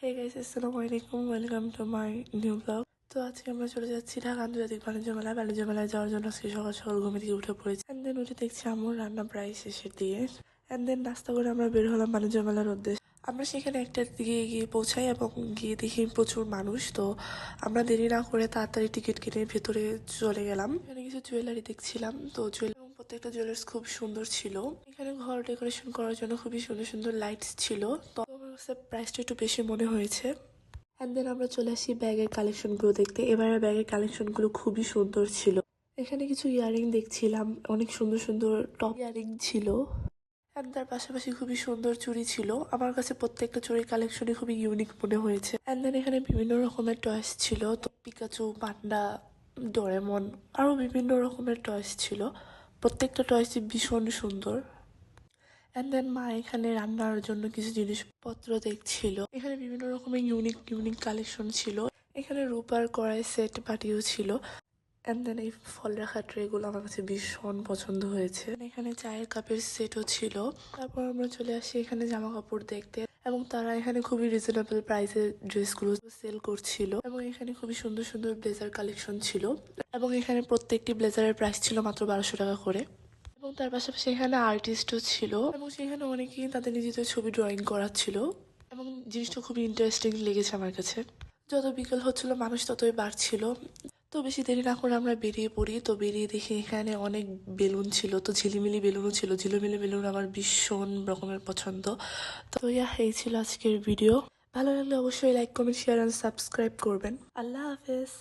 Hey guys, আসসালামু আলাইকুম, welcome to my new blog. তো আজকে আমরা চলে যাচ্ছি ঢাকা আন্তর্জাতিক বাণিজ্য মেলায় যাওয়ার জন্য আজকে সকাল সকাল ঘুম থেকে উঠে পড়েছি। অ্যান্ড দেন উঠে দেখছি আমার রান্না প্রায় শেষের দিকে। অ্যান্ড দেন নাস্তা করে আমরা বের হলাম বাণিজ্য মেলার উদ্দেশ্যে। আমরা সেখানে একটার দিকে গিয়ে পৌঁছাই এবং গিয়ে দেখি প্রচুর মানুষ। তো আমরা দেরি না করে তাড়াতাড়ি টিকিট কিনে ভেতরে চলে গেলাম। এখানে কিছু জুয়েলারি দেখছিলাম। তো জুয়েলারি প্রত্যেকটা জুয়েলার্স খুব সুন্দর ছিল। এখানে ঘর ডেকোরেশন করার জন্য খুবই সুন্দর সুন্দর লাইটস ছিল। তো আমার কাছে প্রাইসটা একটু বেশি মনে হয়েছে। অ্যান্ড দেন আমরা চলে আসি ব্যাগের কালেকশনগুলো দেখতে। এবারে ব্যাগের কালেকশনগুলো খুবই সুন্দর ছিল। এখানে কিছু ইয়ারিং দেখছিলাম, অনেক সুন্দর সুন্দর টপ ইয়ারিং ছিল। অ্যান্ড তার পাশাপাশি খুবই সুন্দর চুড়ি ছিল। আমার কাছে প্রত্যেকটা চুড়ির কালেকশনই খুবই ইউনিক মনে হয়েছে। অ্যান্ড দেন এখানে বিভিন্ন রকমের টয়েস ছিল। তো পিকাচু, পান্ডা, ডোরেমন, আরও বিভিন্ন রকমের টয়েস ছিল। প্রত্যেকটা টয়েসই ভীষণ সুন্দর। অ্যান্ড দেন মা এখানে রান্নার জন্য কিছু জিনিসপত্র দেখছিল। এখানে বিভিন্ন রকমের ইউনিক ইউনিক কালেকশন ছিল। এখানে রূপার কড়াই সেট বাটিও ছিল। অ্যান্ড দেন এই ফল রাখার ট্রেগুলো আমার কাছে ভীষণ পছন্দ হয়েছে। এখানে চায়ের কাপের সেটও ছিল। তারপর আমরা চলে আসি এখানে জামা কাপড় দেখতে, এবং তারা এখানে খুবই রিজনেবল প্রাইসে ড্রেসগুলো সেল করছিল। এবং এখানে খুবই সুন্দর সুন্দর ব্লেজার কালেকশন ছিল, এবং এখানে প্রত্যেকটি ব্লেজারের প্রাইস ছিল মাত্র 1200 টাকা করে। এবং তার পাশাপাশি এখানে আর্টিস্টও ছিল, এবং সেখানে অনেকেই তাদের নিজেদের ছবি ড্রয়িং করাচ্ছিল। এবং জিনিসটা খুবই ইন্টারেস্টিং লেগেছে আমার কাছে। যত বিকেল হচ্ছিল মানুষ ততই বাড়ছিল। তো বেশি দেরি না করে আমরা বেরিয়ে পড়ি। তো বেরিয়ে দেখি এখানে অনেক বেলুন ছিল। তো ঝিলিমিলি বেলুনও ছিল। ঝিলিমিলি বেলুন আমার ভীষণ রকমের পছন্দ। তো এই ছিল আজকের ভিডিও। ভালো লাগলে অবশ্যই like, comment, share and subscribe করবেন। আল্লাহ হাফেজ।